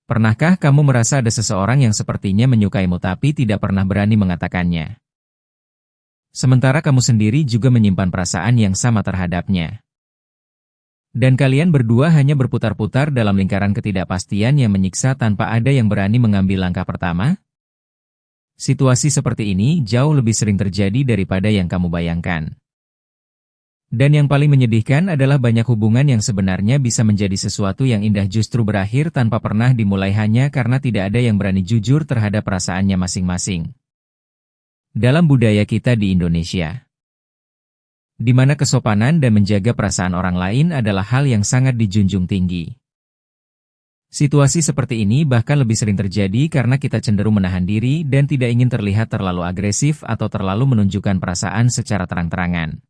Pernahkah kamu merasa ada seseorang yang sepertinya menyukaimu tapi tidak pernah berani mengatakannya? Sementara kamu sendiri juga menyimpan perasaan yang sama terhadapnya. Dan kalian berdua hanya berputar-putar dalam lingkaran ketidakpastian yang menyiksa tanpa ada yang berani mengambil langkah pertama? Situasi seperti ini jauh lebih sering terjadi daripada yang kamu bayangkan. Dan yang paling menyedihkan adalah banyak hubungan yang sebenarnya bisa menjadi sesuatu yang indah justru berakhir tanpa pernah dimulai hanya karena tidak ada yang berani jujur terhadap perasaannya masing-masing. Dalam budaya kita di Indonesia, di mana kesopanan dan menjaga perasaan orang lain adalah hal yang sangat dijunjung tinggi. Situasi seperti ini bahkan lebih sering terjadi karena kita cenderung menahan diri dan tidak ingin terlihat terlalu agresif atau terlalu menunjukkan perasaan secara terang-terangan.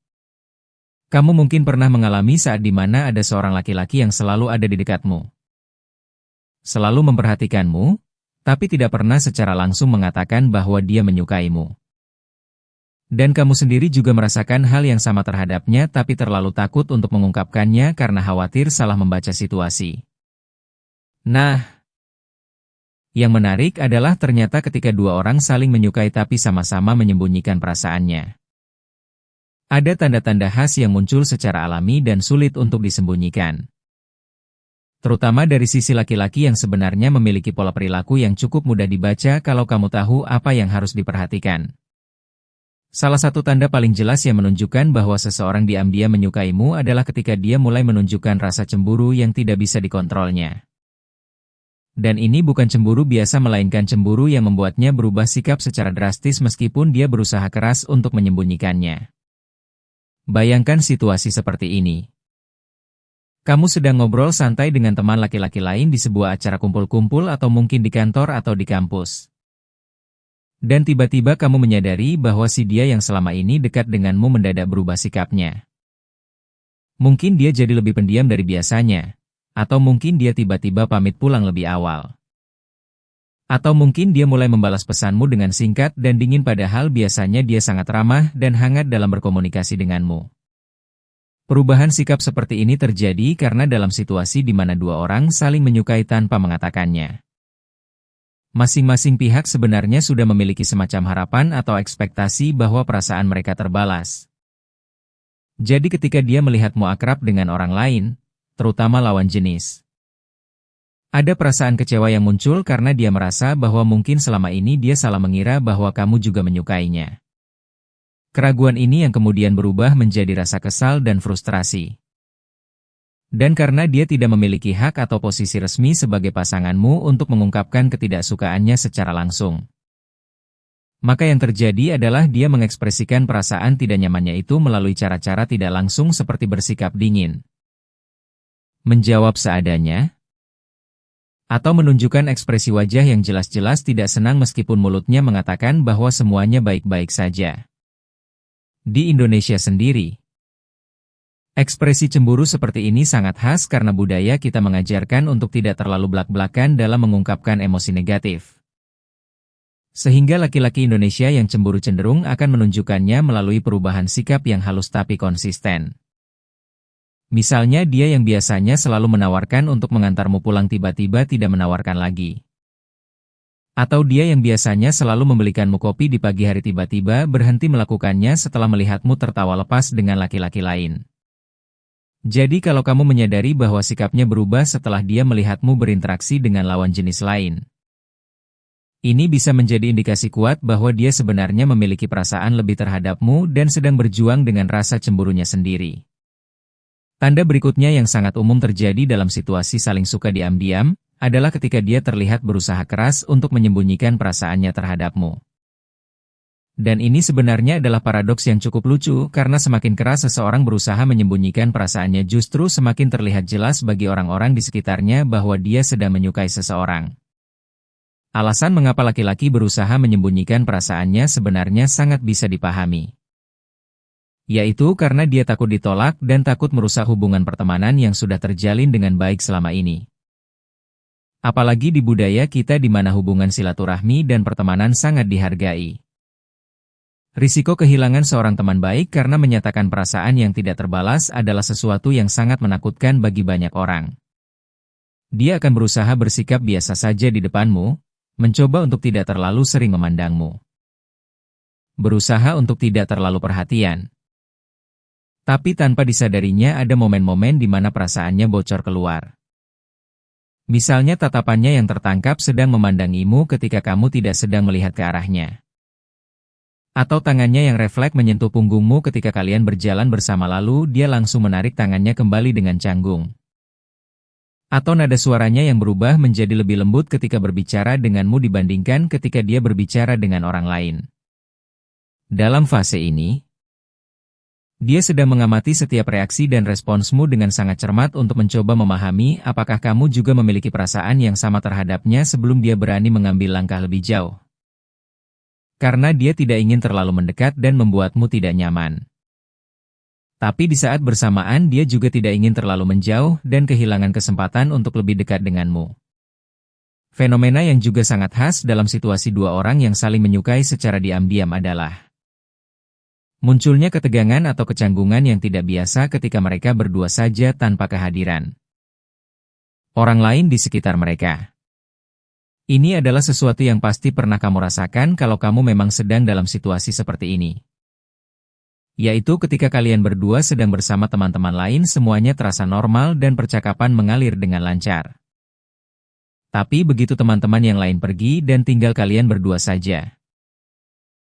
Kamu mungkin pernah mengalami saat di mana ada seorang laki-laki yang selalu ada di dekatmu. Selalu memperhatikanmu, tapi tidak pernah secara langsung mengatakan bahwa dia menyukaimu. Dan kamu sendiri juga merasakan hal yang sama terhadapnya tapi terlalu takut untuk mengungkapkannya karena khawatir salah membaca situasi. Nah, yang menarik adalah ternyata ketika dua orang saling menyukai tapi sama-sama menyembunyikan perasaannya. Ada tanda-tanda khas yang muncul secara alami dan sulit untuk disembunyikan. Terutama dari sisi laki-laki yang sebenarnya memiliki pola perilaku yang cukup mudah dibaca kalau kamu tahu apa yang harus diperhatikan. Salah satu tanda paling jelas yang menunjukkan bahwa seseorang diam-diam menyukaimu adalah ketika dia mulai menunjukkan rasa cemburu yang tidak bisa dikontrolnya. Dan ini bukan cemburu biasa melainkan cemburu yang membuatnya berubah sikap secara drastis meskipun dia berusaha keras untuk menyembunyikannya. Bayangkan situasi seperti ini. Kamu sedang ngobrol santai dengan teman laki-laki lain di sebuah acara kumpul-kumpul atau mungkin di kantor atau di kampus. Dan tiba-tiba kamu menyadari bahwa si dia yang selama ini dekat denganmu mendadak berubah sikapnya. Mungkin dia jadi lebih pendiam dari biasanya. Atau mungkin dia tiba-tiba pamit pulang lebih awal. Atau mungkin dia mulai membalas pesanmu dengan singkat dan dingin padahal biasanya dia sangat ramah dan hangat dalam berkomunikasi denganmu. Perubahan sikap seperti ini terjadi karena dalam situasi di mana dua orang saling menyukai tanpa mengatakannya. Masing-masing pihak sebenarnya sudah memiliki semacam harapan atau ekspektasi bahwa perasaan mereka terbalas. Jadi ketika dia melihatmu akrab dengan orang lain, terutama lawan jenis, ada perasaan kecewa yang muncul karena dia merasa bahwa mungkin selama ini dia salah mengira bahwa kamu juga menyukainya. Keraguan ini yang kemudian berubah menjadi rasa kesal dan frustrasi. Dan karena dia tidak memiliki hak atau posisi resmi sebagai pasanganmu untuk mengungkapkan ketidaksukaannya secara langsung, maka yang terjadi adalah dia mengekspresikan perasaan tidak nyamannya itu melalui cara-cara tidak langsung seperti bersikap dingin, menjawab seadanya, atau menunjukkan ekspresi wajah yang jelas-jelas tidak senang meskipun mulutnya mengatakan bahwa semuanya baik-baik saja. Di Indonesia sendiri, ekspresi cemburu seperti ini sangat khas karena budaya kita mengajarkan untuk tidak terlalu blak-blakan dalam mengungkapkan emosi negatif. Sehingga laki-laki Indonesia yang cemburu cenderung akan menunjukkannya melalui perubahan sikap yang halus tapi konsisten. Misalnya dia yang biasanya selalu menawarkan untuk mengantarmu pulang tiba-tiba tidak menawarkan lagi. Atau dia yang biasanya selalu membelikanmu kopi di pagi hari tiba-tiba berhenti melakukannya setelah melihatmu tertawa lepas dengan laki-laki lain. Jadi kalau kamu menyadari bahwa sikapnya berubah setelah dia melihatmu berinteraksi dengan lawan jenis lain, ini bisa menjadi indikasi kuat bahwa dia sebenarnya memiliki perasaan lebih terhadapmu dan sedang berjuang dengan rasa cemburunya sendiri. Tanda berikutnya yang sangat umum terjadi dalam situasi saling suka diam-diam, adalah ketika dia terlihat berusaha keras untuk menyembunyikan perasaannya terhadapmu. Dan ini sebenarnya adalah paradoks yang cukup lucu karena semakin keras seseorang berusaha menyembunyikan perasaannya justru semakin terlihat jelas bagi orang-orang di sekitarnya bahwa dia sedang menyukai seseorang. Alasan mengapa laki-laki berusaha menyembunyikan perasaannya sebenarnya sangat bisa dipahami. Yaitu karena dia takut ditolak dan takut merusak hubungan pertemanan yang sudah terjalin dengan baik selama ini. Apalagi di budaya kita di mana hubungan silaturahmi dan pertemanan sangat dihargai. Risiko kehilangan seorang teman baik karena menyatakan perasaan yang tidak terbalas adalah sesuatu yang sangat menakutkan bagi banyak orang. Dia akan berusaha bersikap biasa saja di depanmu, mencoba untuk tidak terlalu sering memandangmu. Berusaha untuk tidak terlalu perhatian. Tapi tanpa disadarinya ada momen-momen di mana perasaannya bocor keluar. Misalnya tatapannya yang tertangkap sedang memandangimu ketika kamu tidak sedang melihat ke arahnya. Atau tangannya yang refleks menyentuh punggungmu ketika kalian berjalan bersama lalu dia langsung menarik tangannya kembali dengan canggung. Atau nada suaranya yang berubah menjadi lebih lembut ketika berbicara denganmu dibandingkan ketika dia berbicara dengan orang lain. Dalam fase ini, dia sedang mengamati setiap reaksi dan responsmu dengan sangat cermat untuk mencoba memahami apakah kamu juga memiliki perasaan yang sama terhadapnya sebelum dia berani mengambil langkah lebih jauh. Karena dia tidak ingin terlalu mendekat dan membuatmu tidak nyaman. Tapi di saat bersamaan dia juga tidak ingin terlalu menjauh dan kehilangan kesempatan untuk lebih dekat denganmu. Fenomena yang juga sangat khas dalam situasi dua orang yang saling menyukai secara diam-diam adalah munculnya ketegangan atau kecanggungan yang tidak biasa ketika mereka berdua saja tanpa kehadiran orang lain di sekitar mereka. Ini adalah sesuatu yang pasti pernah kamu rasakan kalau kamu memang sedang dalam situasi seperti ini. Yaitu ketika kalian berdua sedang bersama teman-teman lain semuanya terasa normal dan percakapan mengalir dengan lancar. Tapi begitu teman-teman yang lain pergi dan tinggal kalian berdua saja.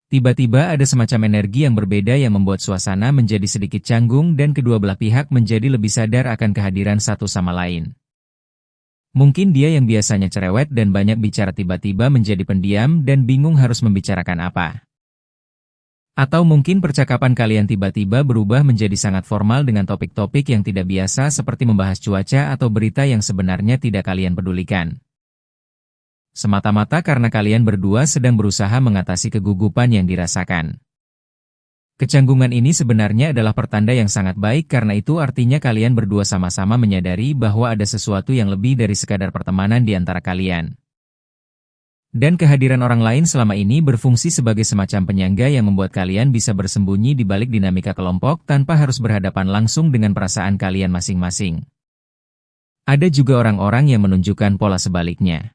Tiba-tiba ada semacam energi yang berbeda yang membuat suasana menjadi sedikit canggung dan kedua belah pihak menjadi lebih sadar akan kehadiran satu sama lain. Mungkin dia yang biasanya cerewet dan banyak bicara tiba-tiba menjadi pendiam dan bingung harus membicarakan apa. Atau mungkin percakapan kalian tiba-tiba berubah menjadi sangat formal dengan topik-topik yang tidak biasa seperti membahas cuaca atau berita yang sebenarnya tidak kalian pedulikan. Semata-mata karena kalian berdua sedang berusaha mengatasi kegugupan yang dirasakan. Kecanggungan ini sebenarnya adalah pertanda yang sangat baik karena itu artinya kalian berdua sama-sama menyadari bahwa ada sesuatu yang lebih dari sekadar pertemanan di antara kalian. Dan kehadiran orang lain selama ini berfungsi sebagai semacam penyangga yang membuat kalian bisa bersembunyi di balik dinamika kelompok tanpa harus berhadapan langsung dengan perasaan kalian masing-masing. Ada juga orang-orang yang menunjukkan pola sebaliknya.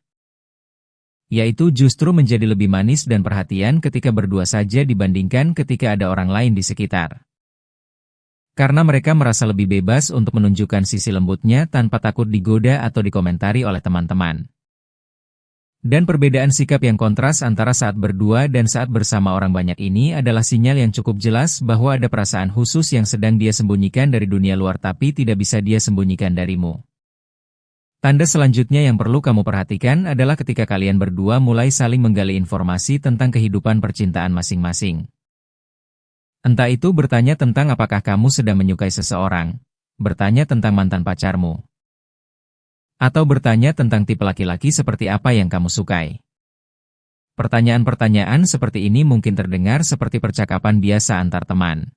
Yaitu justru menjadi lebih manis dan perhatian ketika berdua saja dibandingkan ketika ada orang lain di sekitar. Karena mereka merasa lebih bebas untuk menunjukkan sisi lembutnya tanpa takut digoda atau dikomentari oleh teman-teman. Dan perbedaan sikap yang kontras antara saat berdua dan saat bersama orang banyak ini adalah sinyal yang cukup jelas bahwa ada perasaan khusus yang sedang dia sembunyikan dari dunia luar tapi tidak bisa dia sembunyikan darimu. Tanda selanjutnya yang perlu kamu perhatikan adalah ketika kalian berdua mulai saling menggali informasi tentang kehidupan percintaan masing-masing. Entah itu bertanya tentang apakah kamu sedang menyukai seseorang, bertanya tentang mantan pacarmu, atau bertanya tentang tipe laki-laki seperti apa yang kamu sukai. Pertanyaan-pertanyaan seperti ini mungkin terdengar seperti percakapan biasa antar teman.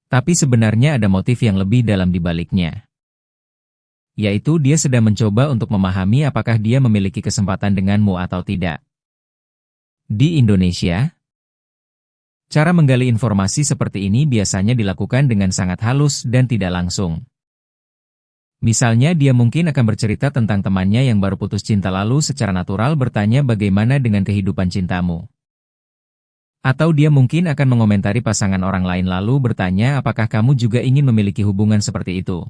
Tapi sebenarnya ada motif yang lebih dalam di baliknya. Yaitu dia sedang mencoba untuk memahami apakah dia memiliki kesempatan denganmu atau tidak. Di Indonesia, cara menggali informasi seperti ini biasanya dilakukan dengan sangat halus dan tidak langsung. Misalnya dia mungkin akan bercerita tentang temannya yang baru putus cinta lalu secara natural bertanya bagaimana dengan kehidupan cintamu. Atau dia mungkin akan mengomentari pasangan orang lain lalu bertanya apakah kamu juga ingin memiliki hubungan seperti itu.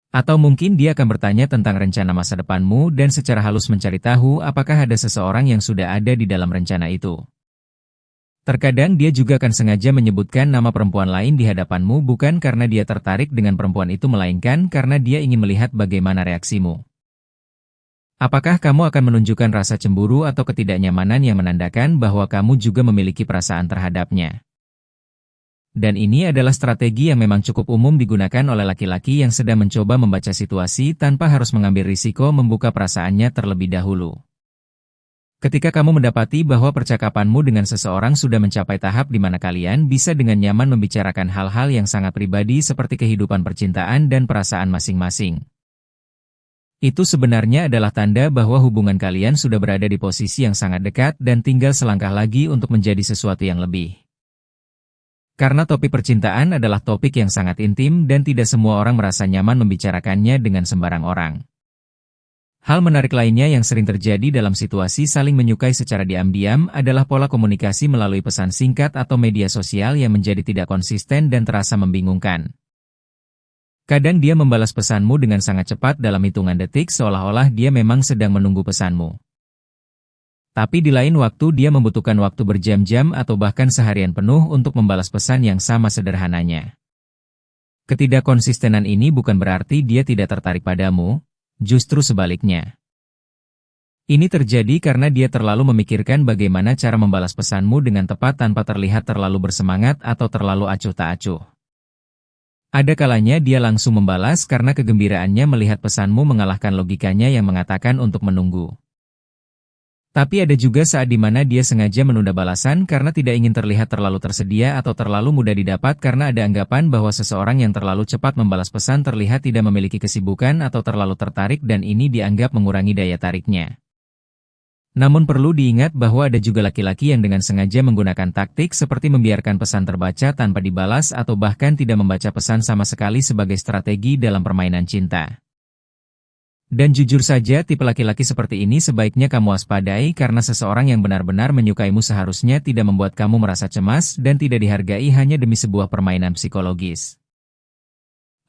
Atau mungkin dia akan bertanya tentang rencana masa depanmu dan secara halus mencari tahu apakah ada seseorang yang sudah ada di dalam rencana itu. Terkadang dia juga akan sengaja menyebutkan nama perempuan lain di hadapanmu bukan karena dia tertarik dengan perempuan itu melainkan karena dia ingin melihat bagaimana reaksimu. Apakah kamu akan menunjukkan rasa cemburu atau ketidaknyamanan yang menandakan bahwa kamu juga memiliki perasaan terhadapnya? Dan ini adalah strategi yang memang cukup umum digunakan oleh laki-laki yang sedang mencoba membaca situasi tanpa harus mengambil risiko membuka perasaannya terlebih dahulu. Ketika kamu mendapati bahwa percakapanmu dengan seseorang sudah mencapai tahap di mana kalian bisa dengan nyaman membicarakan hal-hal yang sangat pribadi seperti kehidupan percintaan dan perasaan masing-masing. Itu sebenarnya adalah tanda bahwa hubungan kalian sudah berada di posisi yang sangat dekat dan tinggal selangkah lagi untuk menjadi sesuatu yang lebih. Karena topik percintaan adalah topik yang sangat intim dan tidak semua orang merasa nyaman membicarakannya dengan sembarang orang. Hal menarik lainnya yang sering terjadi dalam situasi saling menyukai secara diam-diam adalah pola komunikasi melalui pesan singkat atau media sosial yang menjadi tidak konsisten dan terasa membingungkan. Kadang dia membalas pesanmu dengan sangat cepat dalam hitungan detik seolah-olah dia memang sedang menunggu pesanmu. Tapi di lain waktu dia membutuhkan waktu berjam-jam atau bahkan seharian penuh untuk membalas pesan yang sama sederhananya. Ketidakkonsistenan ini bukan berarti dia tidak tertarik padamu, justru sebaliknya. Ini terjadi karena dia terlalu memikirkan bagaimana cara membalas pesanmu dengan tepat tanpa terlihat terlalu bersemangat atau terlalu acuh tak acuh. Ada kalanya dia langsung membalas karena kegembiraannya melihat pesanmu mengalahkan logikanya yang mengatakan untuk menunggu. Tapi ada juga saat di mana dia sengaja menunda balasan karena tidak ingin terlihat terlalu tersedia atau terlalu mudah didapat karena ada anggapan bahwa seseorang yang terlalu cepat membalas pesan terlihat tidak memiliki kesibukan atau terlalu tertarik dan ini dianggap mengurangi daya tariknya. Namun perlu diingat bahwa ada juga laki-laki yang dengan sengaja menggunakan taktik seperti membiarkan pesan terbaca tanpa dibalas atau bahkan tidak membaca pesan sama sekali sebagai strategi dalam permainan cinta. Dan jujur saja tipe laki-laki seperti ini sebaiknya kamu waspadai karena seseorang yang benar-benar menyukaimu seharusnya tidak membuat kamu merasa cemas dan tidak dihargai hanya demi sebuah permainan psikologis.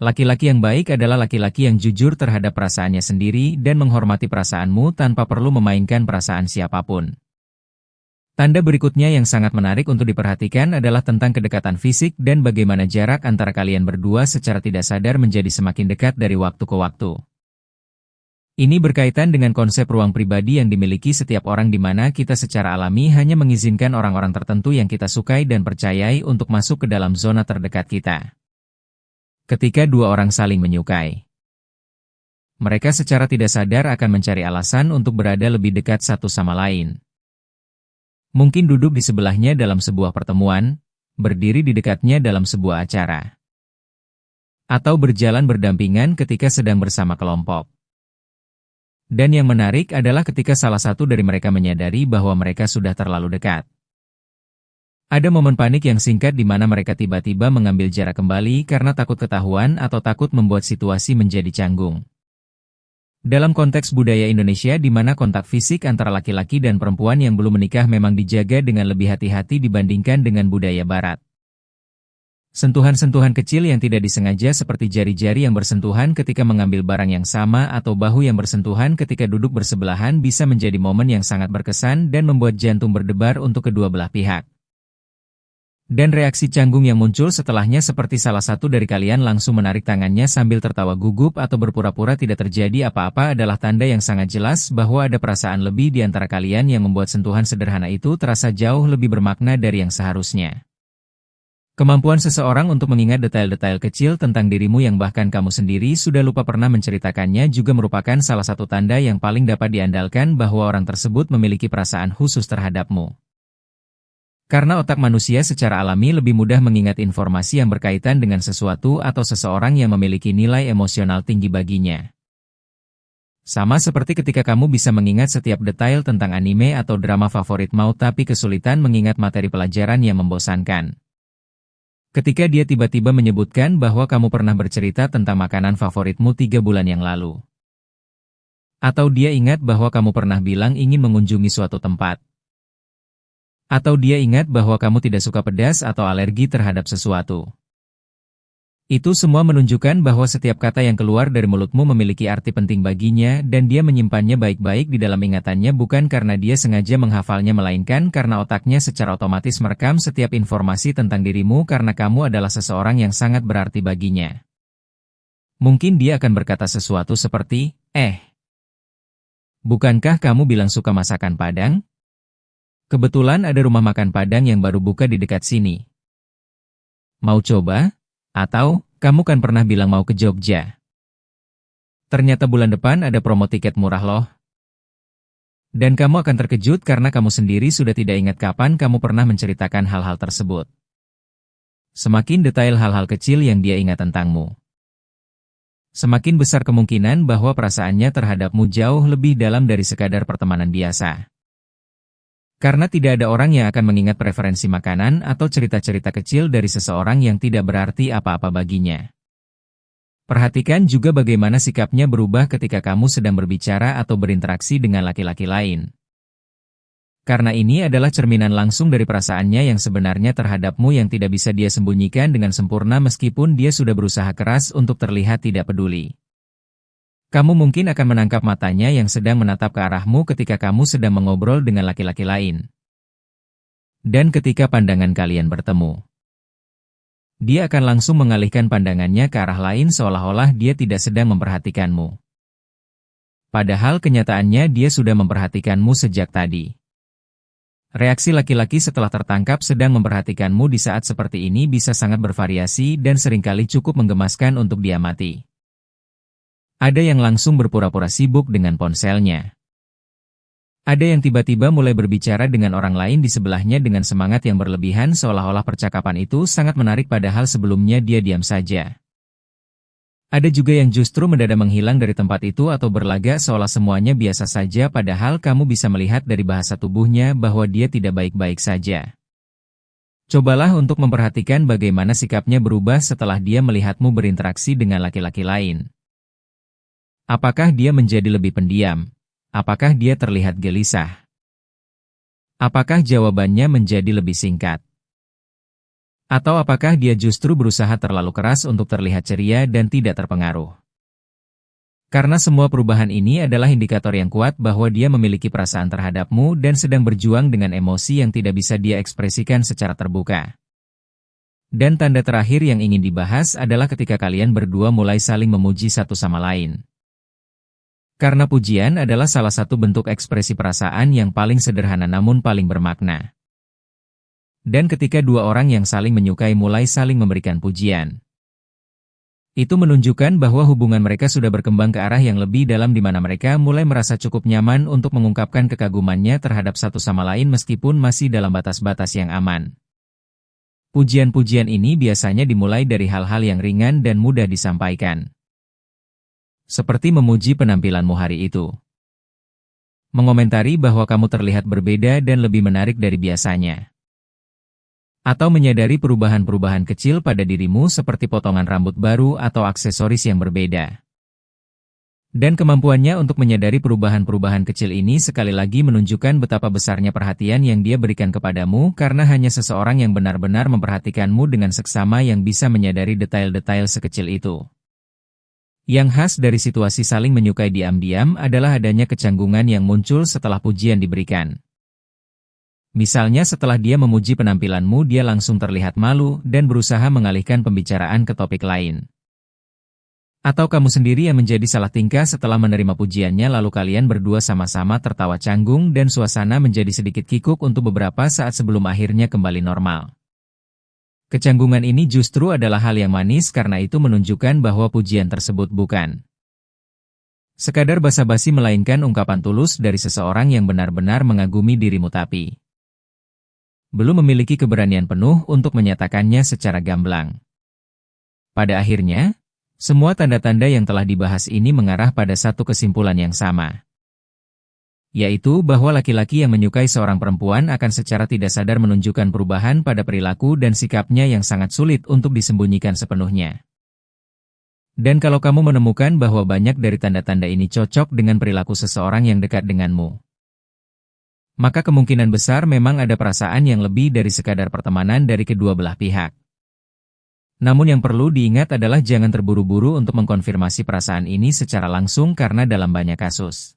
Laki-laki yang baik adalah laki-laki yang jujur terhadap perasaannya sendiri dan menghormati perasaanmu tanpa perlu memainkan perasaan siapapun. Tanda berikutnya yang sangat menarik untuk diperhatikan adalah tentang kedekatan fisik dan bagaimana jarak antara kalian berdua secara tidak sadar menjadi semakin dekat dari waktu ke waktu. Ini berkaitan dengan konsep ruang pribadi yang dimiliki setiap orang di mana kita secara alami hanya mengizinkan orang-orang tertentu yang kita sukai dan percayai untuk masuk ke dalam zona terdekat kita. Ketika dua orang saling menyukai, mereka secara tidak sadar akan mencari alasan untuk berada lebih dekat satu sama lain. Mungkin duduk di sebelahnya dalam sebuah pertemuan, berdiri di dekatnya dalam sebuah acara, atau berjalan berdampingan ketika sedang bersama kelompok. Dan yang menarik adalah ketika salah satu dari mereka menyadari bahwa mereka sudah terlalu dekat. Ada momen panik yang singkat di mana mereka tiba-tiba mengambil jarak kembali karena takut ketahuan atau takut membuat situasi menjadi canggung. Dalam konteks budaya Indonesia di mana kontak fisik antara laki-laki dan perempuan yang belum menikah memang dijaga dengan lebih hati-hati dibandingkan dengan budaya Barat. Sentuhan-sentuhan kecil yang tidak disengaja seperti jari-jari yang bersentuhan ketika mengambil barang yang sama atau bahu yang bersentuhan ketika duduk bersebelahan bisa menjadi momen yang sangat berkesan dan membuat jantung berdebar untuk kedua belah pihak. Dan reaksi canggung yang muncul setelahnya seperti salah satu dari kalian langsung menarik tangannya sambil tertawa gugup atau berpura-pura tidak terjadi apa-apa adalah tanda yang sangat jelas bahwa ada perasaan lebih di antara kalian yang membuat sentuhan sederhana itu terasa jauh lebih bermakna dari yang seharusnya. Kemampuan seseorang untuk mengingat detail-detail kecil tentang dirimu yang bahkan kamu sendiri sudah lupa pernah menceritakannya juga merupakan salah satu tanda yang paling dapat diandalkan bahwa orang tersebut memiliki perasaan khusus terhadapmu. Karena otak manusia secara alami lebih mudah mengingat informasi yang berkaitan dengan sesuatu atau seseorang yang memiliki nilai emosional tinggi baginya. Sama seperti ketika kamu bisa mengingat setiap detail tentang anime atau drama favoritmu tapi kesulitan mengingat materi pelajaran yang membosankan. Ketika dia tiba-tiba menyebutkan bahwa kamu pernah bercerita tentang makanan favoritmu 3 bulan yang lalu. Atau dia ingat bahwa kamu pernah bilang ingin mengunjungi suatu tempat. Atau dia ingat bahwa kamu tidak suka pedas atau alergi terhadap sesuatu. Itu semua menunjukkan bahwa setiap kata yang keluar dari mulutmu memiliki arti penting baginya dan dia menyimpannya baik-baik di dalam ingatannya bukan karena dia sengaja menghafalnya melainkan karena otaknya secara otomatis merekam setiap informasi tentang dirimu karena kamu adalah seseorang yang sangat berarti baginya. Mungkin dia akan berkata sesuatu seperti, bukankah kamu bilang suka masakan Padang? Kebetulan ada rumah makan Padang yang baru buka di dekat sini. Mau coba? Atau, kamu kan pernah bilang mau ke Jogja. Ternyata bulan depan ada promo tiket murah loh. Dan kamu akan terkejut karena kamu sendiri sudah tidak ingat kapan kamu pernah menceritakan hal-hal tersebut. Semakin detail hal-hal kecil yang dia ingat tentangmu, semakin besar kemungkinan bahwa perasaannya terhadapmu jauh lebih dalam dari sekadar pertemanan biasa. Karena tidak ada orang yang akan mengingat preferensi makanan atau cerita-cerita kecil dari seseorang yang tidak berarti apa-apa baginya. Perhatikan juga bagaimana sikapnya berubah ketika kamu sedang berbicara atau berinteraksi dengan laki-laki lain. Karena ini adalah cerminan langsung dari perasaannya yang sebenarnya terhadapmu yang tidak bisa dia sembunyikan dengan sempurna meskipun dia sudah berusaha keras untuk terlihat tidak peduli. Kamu mungkin akan menangkap matanya yang sedang menatap ke arahmu ketika kamu sedang mengobrol dengan laki-laki lain. Dan ketika pandangan kalian bertemu, dia akan langsung mengalihkan pandangannya ke arah lain seolah-olah dia tidak sedang memperhatikanmu. Padahal kenyataannya dia sudah memperhatikanmu sejak tadi. Reaksi laki-laki setelah tertangkap sedang memperhatikanmu di saat seperti ini bisa sangat bervariasi dan seringkali cukup menggemaskan untuk diamati. Ada yang langsung berpura-pura sibuk dengan ponselnya. Ada yang tiba-tiba mulai berbicara dengan orang lain di sebelahnya dengan semangat yang berlebihan seolah-olah percakapan itu sangat menarik padahal sebelumnya dia diam saja. Ada juga yang justru mendadak menghilang dari tempat itu atau berlagak seolah semuanya biasa saja padahal kamu bisa melihat dari bahasa tubuhnya bahwa dia tidak baik-baik saja. Cobalah untuk memperhatikan bagaimana sikapnya berubah setelah dia melihatmu berinteraksi dengan laki-laki lain. Apakah dia menjadi lebih pendiam? Apakah dia terlihat gelisah? Apakah jawabannya menjadi lebih singkat? Atau apakah dia justru berusaha terlalu keras untuk terlihat ceria dan tidak terpengaruh? Karena semua perubahan ini adalah indikator yang kuat bahwa dia memiliki perasaan terhadapmu dan sedang berjuang dengan emosi yang tidak bisa dia ekspresikan secara terbuka. Dan tanda terakhir yang ingin dibahas adalah ketika kalian berdua mulai saling memuji satu sama lain. Karena pujian adalah salah satu bentuk ekspresi perasaan yang paling sederhana namun paling bermakna. Dan ketika dua orang yang saling menyukai mulai saling memberikan pujian, itu menunjukkan bahwa hubungan mereka sudah berkembang ke arah yang lebih dalam di mana mereka mulai merasa cukup nyaman untuk mengungkapkan kekagumannya terhadap satu sama lain meskipun masih dalam batas-batas yang aman. Pujian-pujian ini biasanya dimulai dari hal-hal yang ringan dan mudah disampaikan. Seperti memuji penampilanmu hari itu. Mengomentari bahwa kamu terlihat berbeda dan lebih menarik dari biasanya. Atau menyadari perubahan-perubahan kecil pada dirimu seperti potongan rambut baru atau aksesoris yang berbeda. Dan kemampuannya untuk menyadari perubahan-perubahan kecil ini sekali lagi menunjukkan betapa besarnya perhatian yang dia berikan kepadamu karena hanya seseorang yang benar-benar memperhatikanmu dengan seksama yang bisa menyadari detail-detail sekecil itu. Yang khas dari situasi saling menyukai diam-diam adalah adanya kecanggungan yang muncul setelah pujian diberikan. Misalnya setelah dia memuji penampilanmu dia langsung terlihat malu dan berusaha mengalihkan pembicaraan ke topik lain. Atau kamu sendiri yang menjadi salah tingkah setelah menerima pujiannya lalu kalian berdua sama-sama tertawa canggung dan suasana menjadi sedikit kikuk untuk beberapa saat sebelum akhirnya kembali normal. Kecanggungan ini justru adalah hal yang manis karena itu menunjukkan bahwa pujian tersebut bukan sekadar basa-basi melainkan ungkapan tulus dari seseorang yang benar-benar mengagumi dirimu tapi belum memiliki keberanian penuh untuk menyatakannya secara gamblang. Pada akhirnya, semua tanda-tanda yang telah dibahas ini mengarah pada satu kesimpulan yang sama. Yaitu bahwa laki-laki yang menyukai seorang perempuan akan secara tidak sadar menunjukkan perubahan pada perilaku dan sikapnya yang sangat sulit untuk disembunyikan sepenuhnya. Dan kalau kamu menemukan bahwa banyak dari tanda-tanda ini cocok dengan perilaku seseorang yang dekat denganmu, maka kemungkinan besar memang ada perasaan yang lebih dari sekadar pertemanan dari kedua belah pihak. Namun yang perlu diingat adalah jangan terburu-buru untuk mengkonfirmasi perasaan ini secara langsung karena dalam banyak kasus,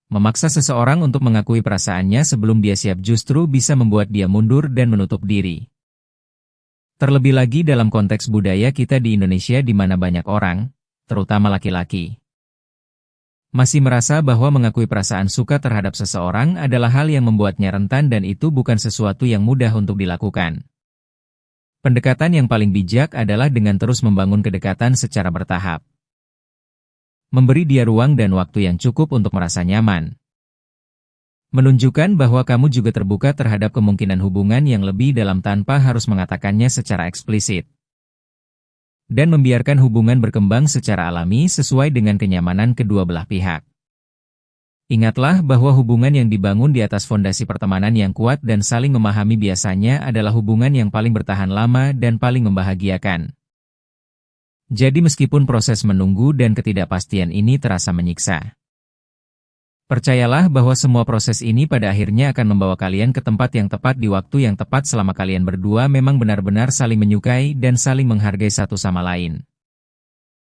memaksa seseorang untuk mengakui perasaannya sebelum dia siap justru bisa membuat dia mundur dan menutup diri. Terlebih lagi dalam konteks budaya kita di Indonesia di mana banyak orang, terutama laki-laki, masih merasa bahwa mengakui perasaan suka terhadap seseorang adalah hal yang membuatnya rentan dan itu bukan sesuatu yang mudah untuk dilakukan. Pendekatan yang paling bijak adalah dengan terus membangun kedekatan secara bertahap. Memberi dia ruang dan waktu yang cukup untuk merasa nyaman. Menunjukkan bahwa kamu juga terbuka terhadap kemungkinan hubungan yang lebih dalam tanpa harus mengatakannya secara eksplisit. Dan membiarkan hubungan berkembang secara alami sesuai dengan kenyamanan kedua belah pihak. Ingatlah bahwa hubungan yang dibangun di atas fondasi pertemanan yang kuat dan saling memahami biasanya adalah hubungan yang paling bertahan lama dan paling membahagiakan. Jadi meskipun proses menunggu dan ketidakpastian ini terasa menyiksa, percayalah bahwa semua proses ini pada akhirnya akan membawa kalian ke tempat yang tepat di waktu yang tepat selama kalian berdua memang benar-benar saling menyukai dan saling menghargai satu sama lain.